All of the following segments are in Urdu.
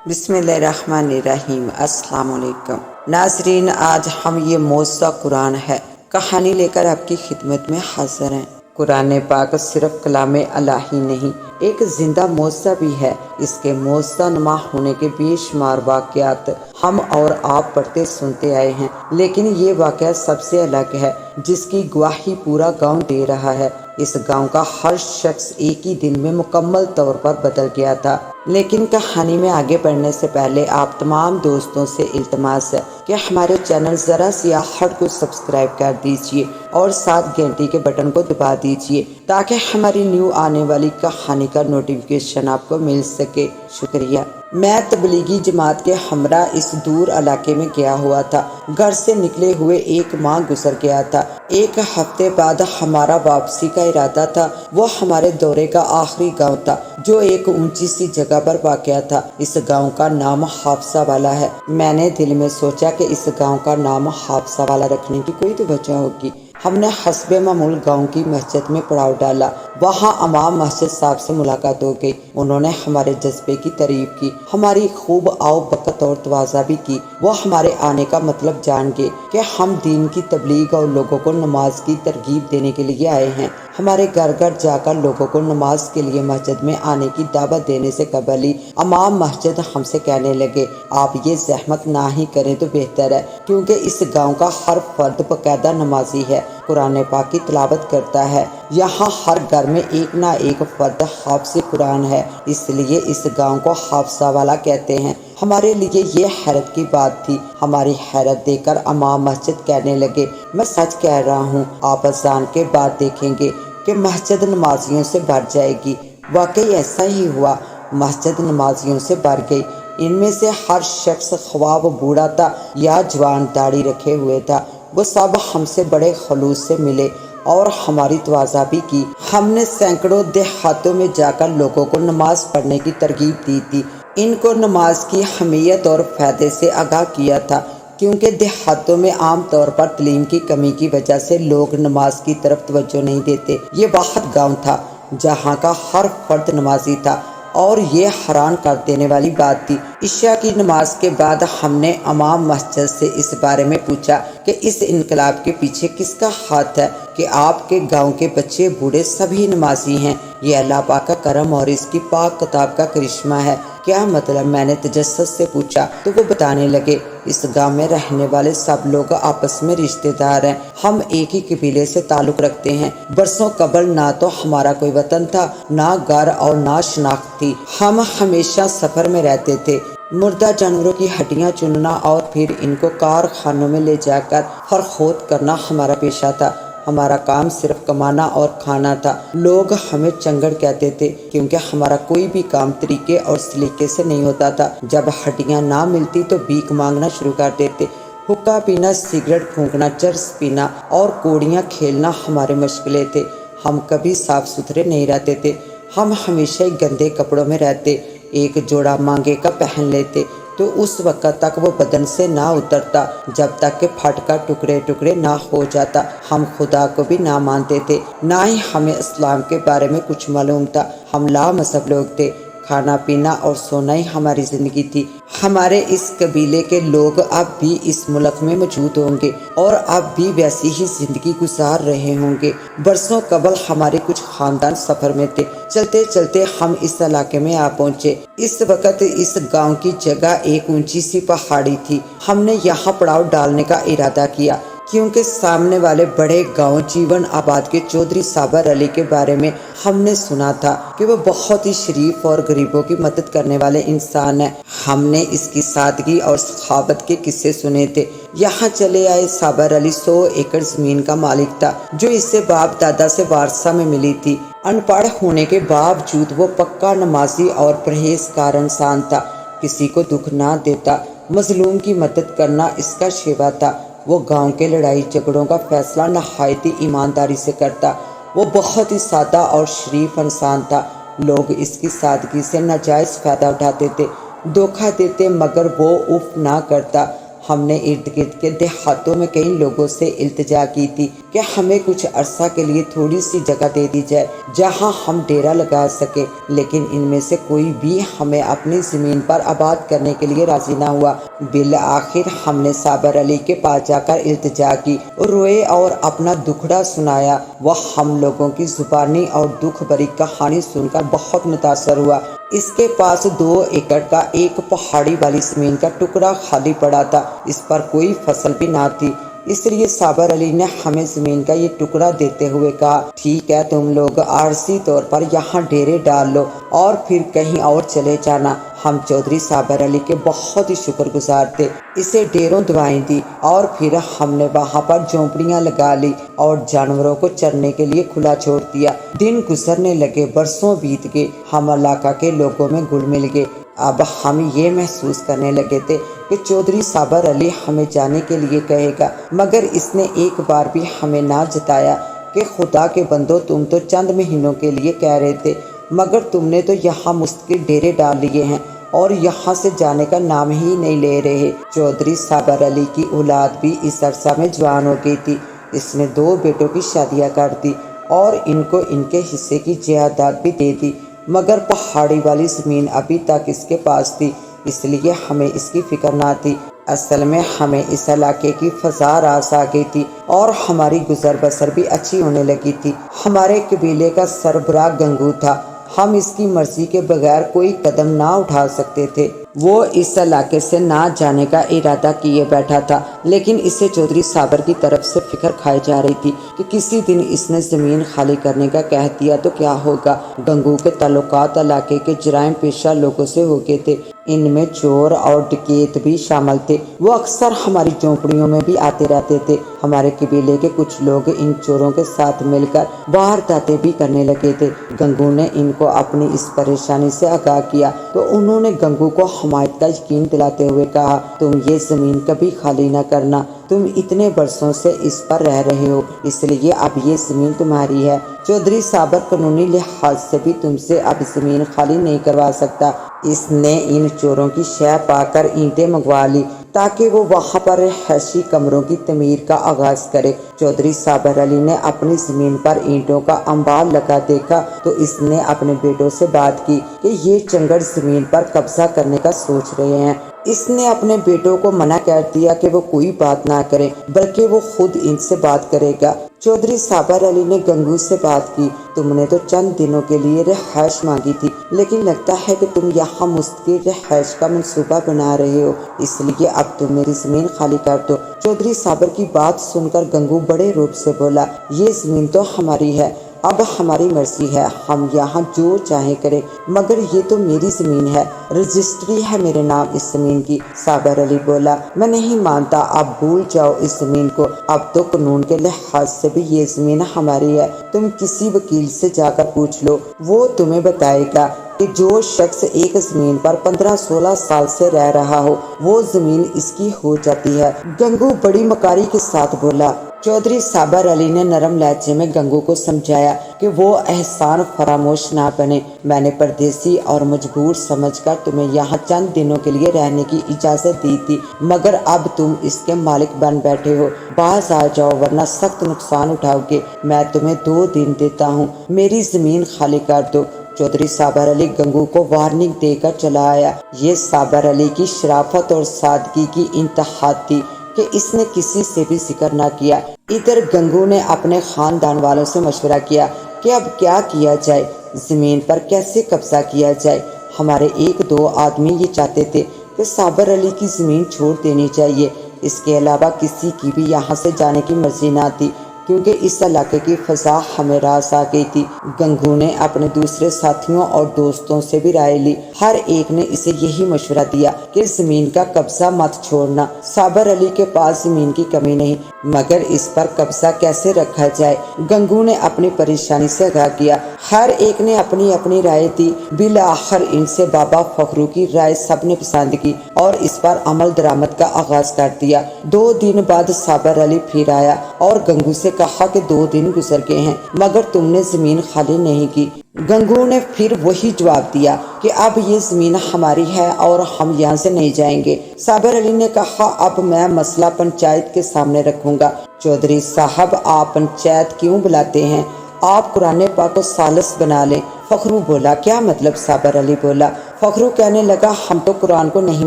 بسم اللہ الرحمن الرحیم۔ السلام علیکم ناظرین، آج ہم یہ معجزہ قرآن ہے کہانی لے کر آپ کی خدمت میں حاضر ہیں۔ قرآن پاک صرف کلام الہ ہی نہیں، ایک زندہ معجزہ بھی ہے۔ اس کے معجزہ نما ہونے کے بے شمار واقعات ہم اور آپ پڑھتے سنتے آئے ہیں، لیکن یہ واقعہ سب سے الگ ہے جس کی گواہی پورا گاؤں دے رہا ہے۔ اس گاؤں کا ہر شخص ایک ہی دن میں مکمل طور پر بدل گیا تھا۔ لیکن کہانی میں آگے بڑھنے سے پہلے آپ تمام دوستوں سے التماس ہے کہ ہمارے چینل ذرا سیاحت کو سبسکرائب کر دیجئے اور ساتھ گھنٹی کے بٹن کو دبا دیجئے تاکہ ہماری نیو آنے والی کہانی کا نوٹیفیکیشن آپ کو مل سکے۔ شکریہ۔ میں تبلیغی جماعت کے ہمراہ اس دور علاقے میں گیا ہوا تھا۔ گھر سے نکلے ہوئے ایک ماہ گزر گیا تھا۔ ایک ہفتے بعد ہمارا واپسی کا ارادہ تھا۔ وہ ہمارے دورے کا آخری گاؤں تھا جو ایک اونچی سی جگہ پر واقع تھا۔ اس گاؤں کا نام حافظہ والا ہے۔ میں نے دل میں سوچا کہ اس گاؤں کا نام حافظہ والا رکھنے کی کوئی تو وجہ ہوگی۔ ہم نے حسب معمول گاؤں کی مسجد میں پڑاؤ ڈالا۔ وہاں امام مسجد صاحب سے ملاقات ہو گئی۔ انہوں نے ہمارے جذبے کی تعریف کی، ہماری خوب آؤ بکت اور تواضع بھی کی۔ وہ ہمارے آنے کا مطلب جان گئے کہ ہم دین کی تبلیغ اور لوگوں کو نماز کی ترغیب دینے کے لیے آئے ہیں۔ ہمارے گھر گھر جا کر لوگوں کو نماز کے لیے مسجد میں آنے کی دعوت دینے سے قبل ہی امام مسجد ہم سے کہنے لگے، آپ یہ زحمت نہ ہی کریں تو بہتر ہے، کیونکہ اس گاؤں کا ہر فرد باقاعدہ نمازی ہے، قرآن پاک کی تلاوت کرتا ہے۔ یہاں ہر گھر میں ایک نہ ایک فرد حافظ قرآن ہے، اس لیے اس گاؤں کو حافظہ والا کہتے ہیں۔ ہمارے لیے یہ حیرت کی بات تھی۔ ہماری حیرت دیکھ کر امام مسجد کہنے لگے، میں سچ کہہ رہا ہوں، آپ اذان کے بعد دیکھیں گے کہ مسجد نمازیوں سے بھر جائے گی۔ واقعی ایسا ہی ہوا، مسجد نمازیوں سے بھر گئی۔ ان میں سے ہر شخص، خواہ وہ بوڑھا تھا یا جوان، داڑھی رکھے ہوئے تھا، وہ سب ہم سے بڑے خلوص سے ملے اور ہماری تواضع بھی کی۔ ہم نے سینکڑوں دیہاتوں میں جا کر لوگوں کو نماز پڑھنے کی ترغیب دی تھی، ان کو نماز کی اہمیت اور فائدے سے آگاہ کیا تھا، کیونکہ دیہاتوں میں عام طور پر تعلیم کی کمی کی وجہ سے لوگ نماز کی طرف توجہ نہیں دیتے۔ یہ واحد گاؤں تھا جہاں کا ہر فرد نمازی تھا، اور یہ حیران کر دینے والی بات تھی۔ عشاء کی نماز کے بعد ہم نے امام مسجد سے اس بارے میں پوچھا کہ اس انقلاب کے پیچھے کس کا ہاتھ ہے کہ آپ کے گاؤں کے بچے بوڑھے سبھی نمازی ہیں۔ یہ اللہ پاک کا کرم اور اس کی پاک کتاب کا کرشمہ ہے۔ کیا مطلب؟ میں نے تجسس سے پوچھا تو وہ بتانے لگے، اس گاؤں میں رہنے والے سب لوگ آپس میں رشتہ دار ہیں، ہم ایک ہی قبیلے سے تعلق رکھتے ہیں۔ برسوں قبل نہ تو ہمارا کوئی وطن تھا، نہ گھر اور نہ شناخت تھی۔ ہم ہمیشہ سفر میں رہتے تھے۔ مردہ جانوروں کی ہڈیاں چننا اور پھر ان کو کارخانوں میں لے جا کر فرخوت کرنا ہمارا پیشہ تھا۔ ہمارا کام صرف کمانا اور کھانا تھا۔ لوگ ہمیں چنگڑ کہتے تھے کیونکہ ہمارا کوئی بھی کام طریقے اور سلیقے سے نہیں ہوتا تھا۔ جب ہڈیاں نہ ملتی تو بھیک مانگنا شروع کر دیتے۔ حقہ پینا، سگریٹ پھونکنا، چرس پینا اور کوڑیاں کھیلنا ہمارے مشغلے تھے۔ ہم کبھی صاف ستھرے نہیں رہتے تھے، ہم ہمیشہ ہی گندے کپڑوں میں رہتے۔ ایک جوڑا مانگے کا پہن لیتے تو اس وقت تک وہ بدن سے نہ اترتا جب تک کہ پھٹ کر ٹکڑے ٹکڑے نہ ہو جاتا۔ ہم خدا کو بھی نہ مانتے تھے، نہ ہی ہمیں اسلام کے بارے میں کچھ معلوم تھا۔ ہم لا مذہب لوگ تھے، کھانا پینا اور سونا ہی ہماری زندگی تھی۔ ہمارے اس قبیلے کے لوگ اب بھی اس ملک میں موجود ہوں گے اور اب بھی ویسی ہی زندگی گزار رہے ہوں گے۔ برسوں قبل ہمارے کچھ خاندان سفر میں تھے۔ چلتے چلتے ہم اس علاقے میں آ پہنچے۔ اس وقت اس گاؤں کی جگہ ایک اونچی سی پہاڑی تھی۔ ہم نے یہاں پڑاؤ ڈالنے کا ارادہ کیا کیونکہ سامنے والے بڑے گاؤں جیون آباد کے چودھری صابر علی کے بارے میں ہم نے سنا تھا کہ وہ بہت ہی شریف اور غریبوں کی مدد کرنے والے انسان ہیں۔ ہم نے اس کی سادگی اور سخاوت کے قصے سنے تھے۔ یہاں چلے آئے صابر علی 100 ایکڑ زمین کا مالک تھا جو اس سے باپ دادا سے وارثہ میں ملی تھی۔ ان پڑھ ہونے کے باوجود وہ پکا نمازی اور پرہیزگار انسان تھا، کسی کو دکھ نہ دیتا، مظلوم کی مدد کرنا اس کا شیوا تھا۔ وہ گاؤں کے لڑائی جھگڑوں کا فیصلہ نہایت ہی ایمانداری سے کرتا۔ وہ بہت ہی سادہ اور شریف انسان تھا۔ لوگ اس کی سادگی سے ناجائز فائدہ اٹھاتے تھے، دھوکہ دیتے، مگر وہ اف نہ کرتا۔ ہم نے ارد گرد کے دیہاتوں میں کئی لوگوں سے التجا کی تھی کہ ہمیں کچھ عرصہ کے لیے تھوڑی سی جگہ دے دی جائے جہاں ہم ڈیرا لگا سکے، لیکن ان میں سے کوئی بھی ہمیں اپنی زمین پر آباد کرنے کے لیے راضی نہ ہوا۔ بالآخر ہم نے صابر علی کے پاس جا کر التجا کی، روئے اور اپنا دکھڑا سنایا۔ وہ ہم لوگوں کی زبانی اور دکھ بھری کہانی سن کر بہت متاثر ہوا۔ اس کے پاس 2 ایکڑ کا ایک پہاڑی والی زمین کا ٹکڑا خالی پڑا تھا، اس پر کوئی فصل بھی نہ تھی، اس لیے صابر علی نے ہمیں زمین کا یہ ٹکڑا دیتے ہوئے کہا، ٹھیک ہے، تم لوگ عارضی طور پر یہاں ڈیرے ڈال لو اور پھر کہیں اور چلے جانا۔ ہم چودھری صابر علی کے بہت ہی شکر گزار تھے، اسے ڈیروں دعائیں دی اور پھر ہم نے وہاں پر جھونپڑیاں لگا لی اور جانوروں کو چرنے کے لیے کھلا چھوڑ دیا۔ دن گزرنے لگے، برسوں بیت گئے، ہم علاقہ کے لوگوں میں گھل مل گئے۔ اب ہم یہ محسوس کرنے لگے تھے کہ چودھری صابر علی ہمیں جانے کے لیے کہے گا، مگر اس نے ایک بار بھی ہمیں نہ جتایا کہ خدا کے بندو، تم تو چند مہینوں کے لیے کہہ رہے تھے، مگر تم نے تو یہاں مستقل ڈیرے ڈال لیے ہیں اور یہاں سے جانے کا نام ہی نہیں لے رہے۔ چودھری صابر علی کی اولاد بھی اس عرصہ میں جوان ہو گئی تھی، اس نے 2 بیٹوں کی شادیاں کر دی اور ان کو ان کے حصے کی جائیداد بھی دے دی، مگر پہاڑی والی زمین ابھی تک اس کے پاس تھی، اس لیے ہمیں اس کی فکر نہ تھی۔ اصل میں ہمیں اس علاقے کی فضا راس آ گئی تھی اور ہماری گزر بسر بھی اچھی ہونے لگی تھی۔ ہمارے قبیلے کا سربراہ گنگو تھا، ہم اس کی مرضی کے بغیر کوئی قدم نہ اٹھا سکتے تھے۔ وہ اس علاقے سے نہ جانے کا ارادہ کیے بیٹھا تھا، لیکن اسے چودھری صابر کی طرف سے فکر کھائی جا رہی تھی کہ کسی دن اس نے زمین خالی کرنے کا کہہ دیا تو کیا ہوگا۔ گنگو کے تعلقات علاقے کے جرائم پیشہ لوگوں سے ہو گئے تھے، ان میں چور اور ڈکیت بھی شامل تھے۔ وہ اکثر ہماری جھونپڑیوں میں بھی آتے رہتے تھے۔ ہمارے قبیلے کے کچھ لوگ ان چوروں کے ساتھ مل کر وارداتیں بھی کرنے لگے تھے۔ گنگو نے ان کو اپنی اس پریشانی سے آگاہ کیا تو انہوں نے گنگو کو حمایت کا یقین دلاتے ہوئے کہا، تم یہ زمین کبھی خالی نہ کرنا، تم اتنے برسوں سے اس پر رہ رہے ہو، اس لیے اب یہ زمین تمہاری ہے۔ چودھری صابر قانونی لحاظ سے بھی تم سے اب زمین خالی نہیں کروا سکتا۔ اس نے ان چوروں کی شے پا کر اینٹیں منگوا لی تاکہ وہ وہاں پر رہائشی کمروں کی تعمیر کا آغاز کرے۔ چودھری صابر علی نے اپنی زمین پر اینٹوں کا انبار لگا دیکھا تو اس نے اپنے بیٹوں سے بات کی کہ یہ چنگڑ زمین پر قبضہ کرنے کا سوچ رہے ہیں۔ اس نے اپنے بیٹوں کو منع کر دیا کہ وہ کوئی بات نہ کریں، بلکہ وہ خود ان سے بات کرے گا۔ چودھری صابر علی نے گنگو سے بات کی، تم نے تو چند دنوں کے لیے رہائش مانگی تھی، لیکن لگتا ہے کہ تم یہاں مستقل رہائش کا منصوبہ بنا رہے ہو، اس لیے اب تم میری زمین خالی کر دو۔ چودھری صابر کی بات سن کر گنگو بڑے روب سے بولا، یہ زمین تو ہماری ہے، اب ہماری مرضی ہے، ہم یہاں جو چاہیں کریں، مگر یہ تو میری زمین ہے، رجسٹری ہے میرے نام اس زمین کی۔ صابر علی بولا، میں نہیں مانتا، اب بھول جاؤ اس زمین کو، اب تو قانون کے لحاظ سے بھی یہ زمین ہماری ہے۔ تم کسی وکیل سے جا کر پوچھ لو، وہ تمہیں بتائے گا کہ جو شخص ایک زمین پر 15-16 سال سے رہ رہا ہو وہ زمین اس کی ہو جاتی ہے۔ گنگو بڑی مکاری کے ساتھ بولا۔ چودھری صابر علی نے نرم لہجے میں گنگو کو سمجھایا کہ وہ احسان فراموش نہ بنے، میں نے پردیسی اور مجبور سمجھ کر تمہیں یہاں چند دنوں کے لیے رہنے کی اجازت دی تھی، مگر اب تم اس کے مالک بن بیٹھے ہو، باز آ جاؤ ورنہ سخت نقصان اٹھاؤ گے۔ میں تمہیں 2 دن دیتا ہوں، میری زمین خالی کر دو۔ چودھری صابر علی گنگو کو وارننگ دے کر چلا آیا۔ یہ صابر علی کی شرافت اور سادگی کی انتہا تھی کہ اس نے کسی سے بھی ذکر نہ کیا۔ ادھر گنگو نے اپنے خاندان والوں سے مشورہ کیا کہ اب کیا کیا جائے، زمین پر کیسے قبضہ کیا جائے۔ ہمارے 1-2 آدمی یہ چاہتے تھے کہ صابر علی کی زمین چھوڑ دینی چاہیے، اس کے علاوہ کسی کی بھی یہاں سے جانے کی مرضی نہ تھی، کیونکہ اس علاقے کی فضا ہمیں راس آ گئی تھی۔ گنگو نے اپنے دوسرے ساتھیوں اور دوستوں سے بھی رائے لی، ہر ایک نے اسے یہی مشورہ دیا کہ زمین کا قبضہ مت چھوڑنا، صابر علی کے پاس زمین کی کمی نہیں، مگر اس پر قبضہ کیسے رکھا جائے۔ گنگو نے اپنی پریشانی سے آگاہ کیا، ہر ایک نے اپنی اپنی رائے دی، بالآخر ان سے بابا فخرو کی رائے سب نے پسند کی اور اس پر عمل درآمد کا آغاز کر دیا۔ 2 دن بعد صابر علی پھر آیا اور گنگو سے کہا کہ 2 دن گزر گئے ہیں مگر تم نے زمین خالی نہیں کی۔ گنگو نے پھر وہی جواب دیا کہ اب یہ زمین ہماری ہے اور ہم یہاں سے نہیں جائیں گے۔ صابر علی نے کہا اب میں مسئلہ پنچایت کے سامنے رکھوں گا۔ چودھری صاحب آپ پنچایت کیوں بلاتے ہیں؟ آپ قرآن پاک کو ثالث بنا لیں۔ فخرو بولا کیا مطلب؟ صابر علی بولا۔ فخرو کہنے لگا ہم تو قرآن کو نہیں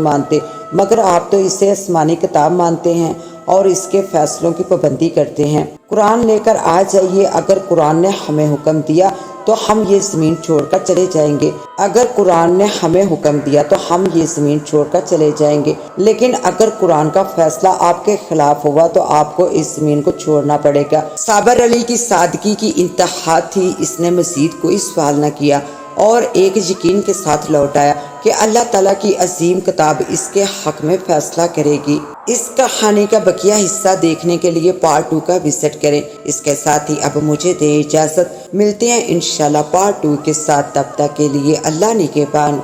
مانتے مگر آپ تو اسے آسمانی کتاب مانتے ہیں اور اس کے فیصلوں کی پابندی کرتے ہیں۔ قرآن لے کر آ جائیے، اگر قرآن نے ہمیں حکم دیا تو ہم یہ زمین چھوڑ کر چلے جائیں گے۔ اگر قرآن نے ہمیں حکم دیا تو ہم یہ زمین چھوڑ کر چلے جائیں گے، لیکن اگر قرآن کا فیصلہ آپ کے خلاف ہوا تو آپ کو اس زمین کو چھوڑنا پڑے گا۔ صابر علی کی سادگی کی انتہا تھی، اس نے مزید کوئی سوال نہ کیا اور ایک یقین کے ساتھ لوٹ آیا کہ اللہ تعالیٰ کی عظیم کتاب اس کے حق میں فیصلہ کرے گی۔ اس کہانی کا بقیہ حصہ دیکھنے کے لیے پارٹ 2 کا وزٹ کریں۔ اس کے ساتھ ہی اب مجھے دے اجازت، ملتے ہیں انشاءاللہ پارٹ 2 کے ساتھ، تب تک کے لیے اللہ نگہبان۔